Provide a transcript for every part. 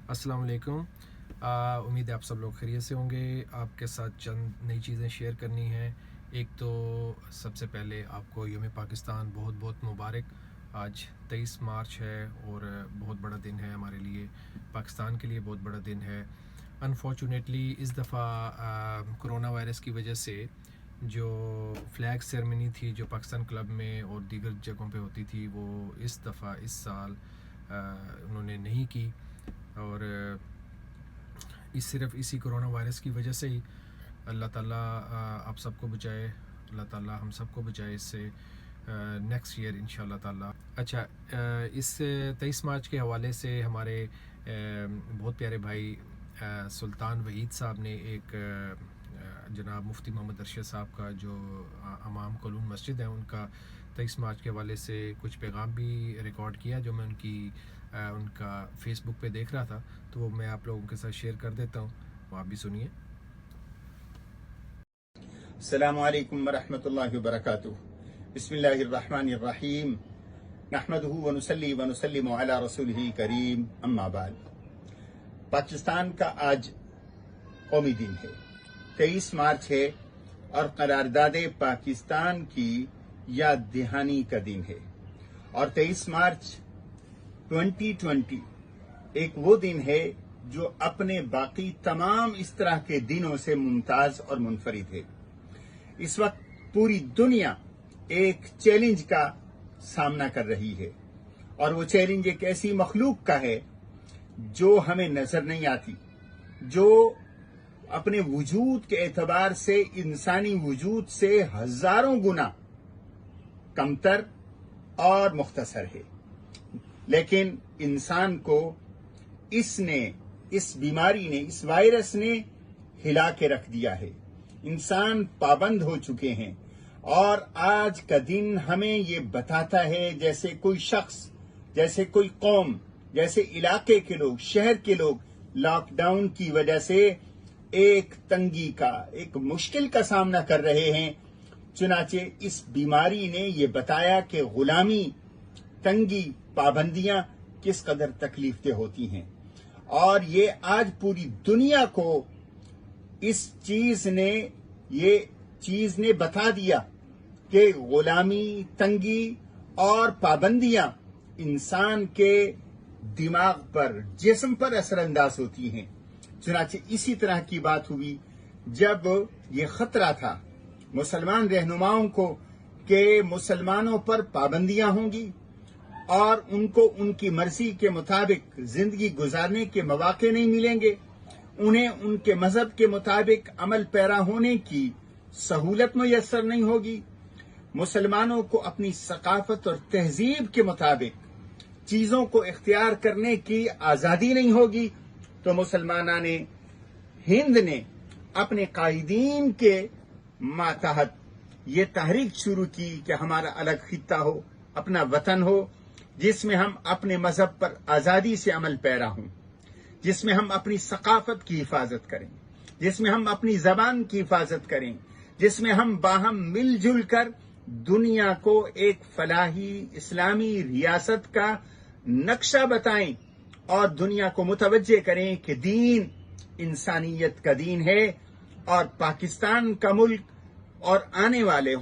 السلام علیکم۔ امید ہے آپ سب لوگ خیریت سے ہوں گے۔ آپ کے ساتھ چند نئی چیزیں شیئر کرنی ہیں۔ ایک تو سب سے پہلے آپ کو یوم پاکستان بہت بہت مبارک۔ آج 23 مارچ ہے اور بہت بڑا دن ہے ہمارے لیے، پاکستان کے لیے بہت بڑا دن ہے۔ انفارچونیٹلی اس دفعہ کرونا وائرس کی وجہ سے جو فلیگ سیرمنی تھی جو پاکستان کلب میں اور دیگر جگہوں پہ ہوتی تھی، وہ اس دفعہ اس سال انہوں نے نہیں کی، اور صرف اسی کرونا وائرس کی وجہ سے ہی اللہ تعالیٰ آپ سب کو بچائے، اللہ تعالیٰ ہم سب کو بچائے اس سے نیکسٹ ایئر انشاءاللہ تعالیٰ۔ اچھا، اس 23 مارچ کے حوالے سے ہمارے بہت پیارے بھائی سلطان وحید صاحب نے ایک جناب مفتی محمد ارشد صاحب کا جو امام کلون مسجد ہے، ان کا 23 مارچ کے حوالے سے کچھ پیغام بھی ریکارڈ کیا، جو میں ان کا فیس بک پہ دیکھ رہا تھا، تو وہ میں آپ لوگوں کے ساتھ شیئر کر دیتا ہوں، وہ آپ بھی سنیے۔ السلام علیکم ورحمۃ اللہ وبرکاتہ۔ بسم اللہ الرحمن الرحیم، نحمدہ ونصلی ونسلم علی رسولہ کریم، اما بعد۔ پاکستان کا آج قومی دن ہے، 23 مارچ ہے، اور قرارداد پاکستان کی یاد دہانی کا دن ہے۔ اور 23 مارچ 2020 ایک وہ دن ہے جو اپنے باقی تمام اس طرح کے دنوں سے ممتاز اور منفرد ہے۔ اس وقت پوری دنیا ایک چیلنج کا سامنا کر رہی ہے، اور وہ چیلنج ایک ایسی مخلوق کا ہے جو ہمیں نظر نہیں آتی، جو اپنے وجود کے اعتبار سے انسانی وجود سے ہزاروں گنا کمتر اور مختصر ہے، لیکن انسان کو اس بیماری نے، اس وائرس نے ہلا کے رکھ دیا ہے۔ انسان پابند ہو چکے ہیں، اور آج کا دن ہمیں یہ بتاتا ہے، جیسے کوئی شخص، جیسے کوئی قوم، جیسے علاقے کے لوگ، شہر کے لوگ لاک ڈاؤن کی وجہ سے ایک تنگی کا، ایک مشکل کا سامنا کر رہے ہیں۔ چنانچہ اس بیماری نے یہ بتایا کہ غلامی، تنگی، پابندیاں کس قدر تکلیف دہ ہوتی ہیں، اور یہ آج پوری دنیا کو اس چیز نے بتا دیا کہ غلامی، تنگی اور پابندیاں انسان کے دماغ پر، جسم پر اثر انداز ہوتی ہیں۔ چنانچہ اسی طرح کی بات ہوئی جب یہ خطرہ تھا مسلمان رہنماؤں کو کہ مسلمانوں پر پابندیاں ہوں گی، اور ان کو ان کی مرضی کے مطابق زندگی گزارنے کے مواقع نہیں ملیں گے، انہیں ان کے مذہب کے مطابق عمل پیرا ہونے کی سہولت میسر نہیں ہوگی، مسلمانوں کو اپنی ثقافت اور تہذیب کے مطابق چیزوں کو اختیار کرنے کی آزادی نہیں ہوگی، تو مسلمانان ہند نے اپنے قائدین کے ماتحت یہ تحریک شروع کی کہ ہمارا الگ خطہ ہو، اپنا وطن ہو، جس میں ہم اپنے مذہب پر آزادی سے عمل پیرا ہوں، جس میں ہم اپنی ثقافت کی حفاظت کریں، جس میں ہم اپنی زبان کی حفاظت کریں، جس میں ہم باہم مل جل کر دنیا کو ایک فلاحی اسلامی ریاست کا نقشہ بتائیں، اور دنیا کو متوجہ کریں کہ دین انسانیت کا دین ہے، اور پاکستان کا ملک اور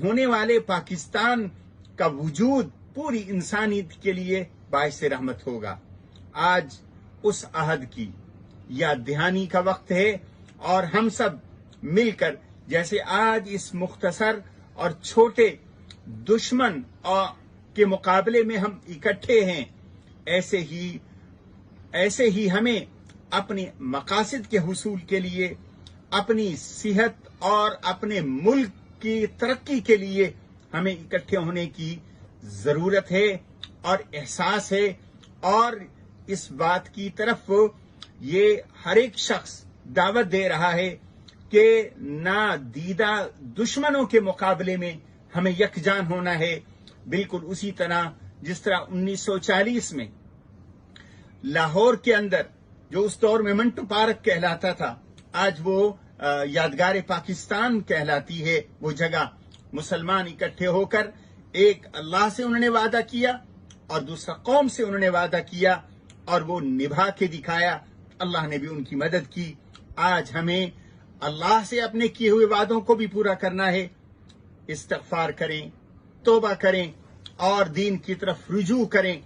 ہونے والے پاکستان کا وجود پوری انسانیت کے لیے باعث رحمت ہوگا۔ آج اس عہد کی یاد دہانی کا وقت ہے، اور ہم سب مل کر، جیسے آج اس مختصر اور چھوٹے دشمن کے مقابلے میں ہم اکٹھے ہیں، ایسے ہی ہمیں اپنے مقاصد کے حصول کے لیے، اپنی صحت اور اپنے ملک کی ترقی کے لیے ہمیں اکٹھے ہونے کی ضرورت ہے اور احساس ہے، اور اس بات کی طرف یہ ہر ایک شخص دعوت دے رہا ہے کہ نادیدہ دشمنوں کے مقابلے میں ہمیں یکجان ہونا ہے، بالکل اسی طرح جس طرح 1940 میں لاہور کے اندر جو اس دور میں منٹو پارک کہلاتا تھا، آج وہ یادگار پاکستان کہلاتی ہے، وہ جگہ مسلمان اکٹھے ہو کر ایک اللہ سے انہوں نے وعدہ کیا اور دوسرا قوم سے انہوں نے وعدہ کیا، اور وہ نبھا کے دکھایا اللہ نے بھی ان کی مدد کی. آج ہمیں اللہ سے اپنے کیے ہوئے وعدوں کو بھی پورا کرنا ہے. استغفار کریں, توبہ کریں اور دین کی طرف رجوع کریں.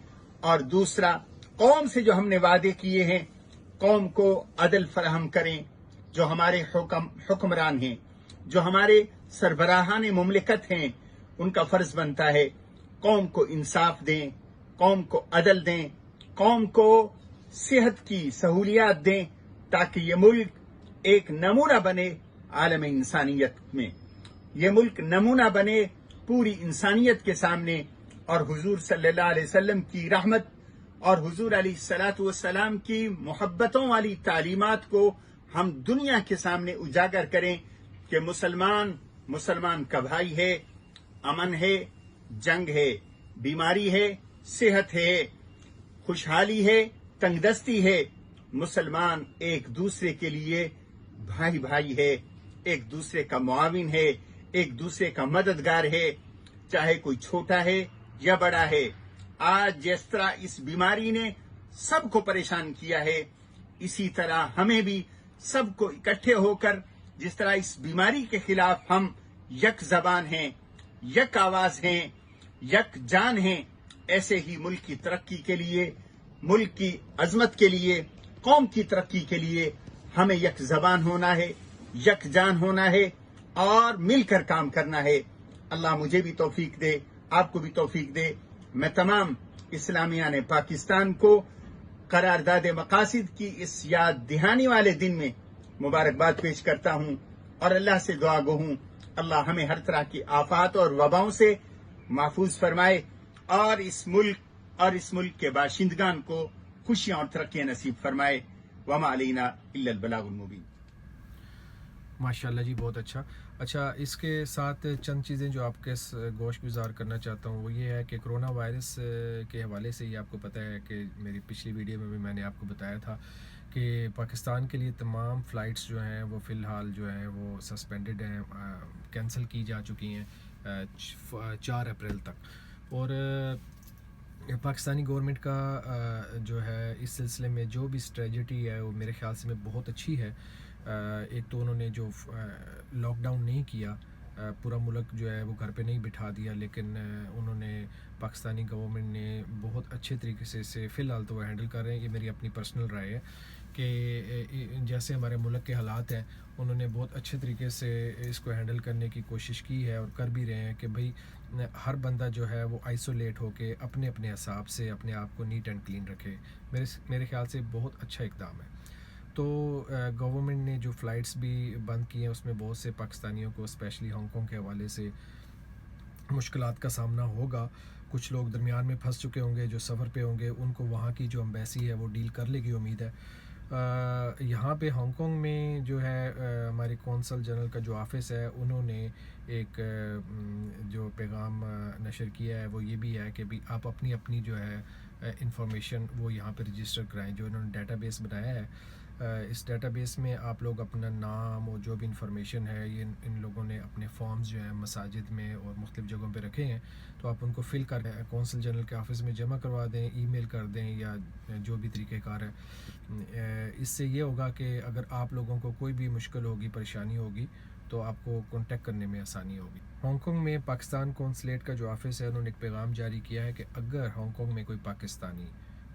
اور دوسرا, قوم سے جو ہم نے وعدے کیے ہیں, قوم کو عدل فراہم کریں. جو ہمارے حکمران ہیں, جو ہمارے سربراہان مملکت ہیں, ان کا فرض بنتا ہے قوم کو انصاف دیں, قوم کو عدل دیں, قوم کو صحت کی سہولیات دیں, تاکہ یہ ملک ایک نمونہ بنے عالم انسانیت میں. یہ ملک نمونہ بنے پوری انسانیت کے سامنے. اور حضور صلی اللہ علیہ وسلم کی رحمت اور حضور علیہ الصلاۃ والسلام کی محبتوں والی تعلیمات کو ہم دنیا کے سامنے اجاگر کریں کہ مسلمان کا بھائی ہے, امن ہے, جنگ ہے, بیماری ہے, صحت ہے, خوشحالی ہے, تنگ دستی ہے. مسلمان ایک دوسرے کے لیے بھائی ہے, ایک دوسرے کا معاون ہے, ایک دوسرے کا مددگار ہے, چاہے کوئی چھوٹا ہے یا بڑا ہے. آج جس طرح اس بیماری نے سب کو پریشان کیا ہے, اسی طرح ہمیں بھی سب کو اکٹھے ہو کر جس طرح اس بیماری کے خلاف ہم یک زبان ہیں, یک آواز ہیں, یک جان ہیں, ایسے ہی ملک کی ترقی کے لیے, ملک کی عظمت کے لیے, قوم کی ترقی کے لیے ہمیں یک زبان ہونا ہے, یک جان ہونا ہے اور مل کر کام کرنا ہے. اللہ مجھے بھی توفیق دے, آپ کو بھی توفیق دے. میں تمام اسلامیان پاکستان کو قرارداد مقاصد کی اس یاد دہانی والے دن میں مبارکباد پیش کرتا ہوں اور اللہ سے دعا گو ہوں اللہ ہمیں ہر طرح کی آفات اور وباؤں سے محفوظ فرمائے اور اس ملک کے باشندگان کو خوشیاں اور ترقیاں نصیب فرمائے. وما علینا الا البلاغ المبین. ماشاءاللہ جی, بہت اچھا. اس کے ساتھ چند چیزیں جو آپ کے گوش گزار کرنا چاہتا ہوں وہ یہ ہے کہ کرونا وائرس کے حوالے سے یہ آپ کو پتہ ہے کہ میری پچھلی ویڈیو میں بھی میں نے آپ کو بتایا تھا کہ پاکستان کے لیے تمام فلائٹس جو ہیں وہ فی الحال جو ہیں وہ سسپینڈڈ ہیں, کینسل کی جا چکی ہیں 4 اپریل تک. اور پاکستانی گورنمنٹ کا جو ہے اس سلسلے میں جو بھی اسٹریٹجی ہے وہ میرے خیال سے میں بہت اچھی ہے. ایک تو انہوں نے جو لاک ڈاؤن نہیں کیا, پورا ملک جو ہے وہ گھر پہ نہیں بٹھا دیا, لیکن انہوں نے پاکستانی گورنمنٹ نے بہت اچھے طریقے سے اسے فی الحال تو وہ ہینڈل کر رہے ہیں. یہ میری اپنی پرسنل رائے ہے کہ جیسے ہمارے ملک کے حالات ہیں انہوں نے بہت اچھے طریقے سے اس کو ہینڈل کرنے کی کوشش کی ہے اور کر بھی رہے ہیں کہ بھئی ہر بندہ جو ہے وہ آئسولیٹ ہو کے اپنے حساب سے اپنے آپ کو نیٹ اینڈ کلین رکھے. میرے خیال سے بہت اچھا اقدام ہے. تو گورنمنٹ نے جو فلائٹس بھی بند کی ہیں اس میں بہت سے پاکستانیوں کو اسپیشلی ہانگ کانگ کے حوالے سے مشکلات کا سامنا ہوگا. کچھ لوگ درمیان میں پھنس چکے ہوں گے جو سفر پہ ہوں گے, ان کو وہاں کی جو امبیسی ہے وہ ڈیل کر لے گی امید ہے. یہاں پہ ہانگ کانگ میں جو ہے ہماری کونسل جنرل کا جو آفس ہے انہوں نے ایک جو پیغام نشر کیا ہے وہ یہ بھی ہے کہ بھی آپ اپنی جو ہے انفارمیشن وہ یہاں پہ رجسٹر کرائیں. جو انہوں نے ڈیٹا بیس بنایا ہے اس ڈیٹا بیس میں آپ لوگ اپنا نام اور جو بھی انفارمیشن ہے یہ ان لوگوں نے اپنے فارمز جو ہیں مساجد میں اور مختلف جگہوں پہ رکھے ہیں, تو آپ ان کو فل کر کونسل جنرل کے آفس میں جمع کروا دیں, ای میل کر دیں یا جو بھی طریقہ کار ہے. اس سے یہ ہوگا کہ اگر آپ لوگوں کو کوئی بھی مشکل ہوگی, پریشانی ہوگی تو آپ کو کانٹیکٹ کرنے میں آسانی ہوگی. ہانگ کانگ میں پاکستان کونسلیٹ کا جو آفس ہے انہوں نے ایک پیغام جاری کیا ہے کہ اگر ہانگ کانگ میں کوئی پاکستانی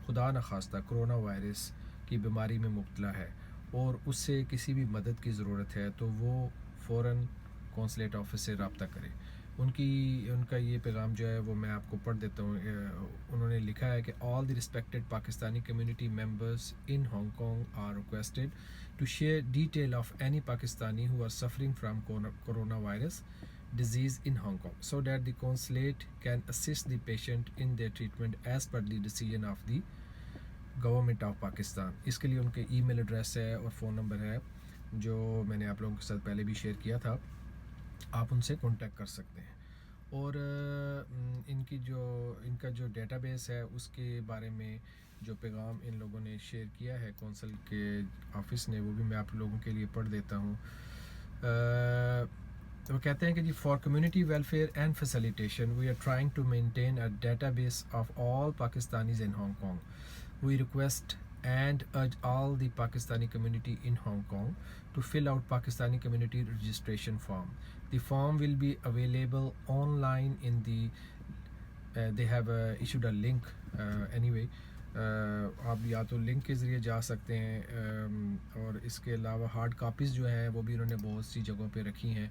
خدا نخواستہ کرونا وائرس کی بیماری میں مبتلا ہے اور اس سے کسی بھی مدد کی ضرورت ہے تو وہ فوراً کونسلیٹ آفس سے رابطہ کرے. ان کا یہ پیغام جو ہے وہ میں آپ کو پڑھ دیتا ہوں. انہوں نے لکھا ہے کہ all the respected Pakistani community members in Hong Kong are requested to share detail of any Pakistani who are suffering from corona virus disease in Hong Kong so that the consulate can assist the patient in their treatment as per the decision of the government of Pakistan. اس کے لیے ان کے ای mail address ہے اور phone number ہے جو میں نے آپ لوگوں کے ساتھ پہلے بھی شیئر کیا تھا, آپ ان سے کانٹیکٹ کر سکتے ہیں. اور ان کا جو ڈیٹا بیس ہے اس کے بارے میں جو پیغام ان لوگوں نے شیئر کیا ہے کونسل کے آفس نے وہ بھی میں آپ لوگوں کے لیے پڑھ دیتا ہوں. وہ کہتے ہیں کہ جی for community welfare and facilitation we are trying to maintain a database of all Pakistanis in Hong Kong. We request and urge all the Pakistani community in Hong Kong to fill out Pakistani community registration form. The form will be available online in the they have issued a link anyway. آپ یا تو link کے ذریعے جا سکتے ہیں اور اس کے علاوہ ہارڈ کاپیز جو ہیں وہ بھی انہوں نے بہت سی جگہوں پہ رکھی ہیں.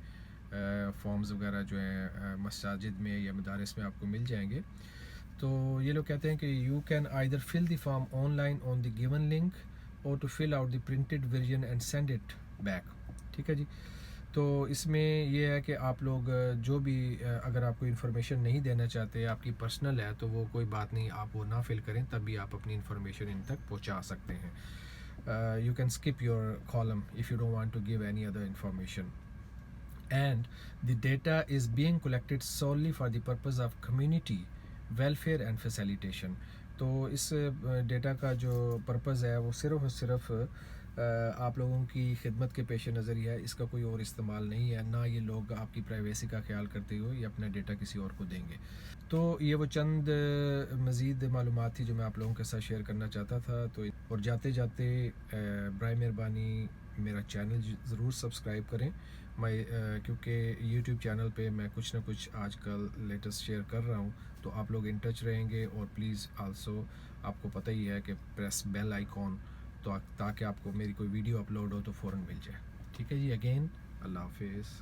فارمز وغیرہ جو ہیں مساجد میں یا مدارس میں آپ کو مل جائیں گے. تو یہ لوگ کہتے ہیں کہ you can either fill the form online on the given link or to fill out the printed version and send it back. ٹھیک ہے جی. تو اس میں یہ ہے کہ آپ لوگ جو بھی اگر آپ کو انفارمیشن نہیں دینا چاہتے آپ کی پرسنل ہے تو وہ کوئی بات نہیں, آپ وہ نہ فل کریں, تب بھی آپ اپنی انفارمیشن ان تک پہنچا سکتے ہیں. You can skip your column if you don't want to give any other information. And the data is being collected solely for the purpose of community welfare and facilitation. تو اس ڈیٹا کا جو purpose ہے وہ صرف اور صرف آپ لوگوں کی خدمت کے پیش نظر ہی ہے, اس کا کوئی اور استعمال نہیں ہے. نہ یہ لوگ آپ کی پرائیویسی کا خیال کرتے ہوئے یہ اپنا ڈیٹا کسی اور کو دیں گے. تو یہ وہ چند مزید معلومات تھی جو میں آپ لوگوں کے ساتھ شیئر کرنا چاہتا تھا. تو اور جاتے جاتے برائے مہربانی میرا چینل ضرور سبسکرائب کریں, کیونکہ یوٹیوب چینل پہ میں کچھ نہ کچھ آج کل لیٹسٹ شیئر کر رہا ہوں. تو آپ لوگ ان ٹچ رہیں گے. اور پلیز آلسو آپ کو پتہ ہی ہے کہ پریس بیل آئیکن, تو تاکہ آپ کو میری کوئی ویڈیو اپلوڈ ہو تو فوراً مل جائے. ٹھیک ہے جی. اگین اللہ حافظ.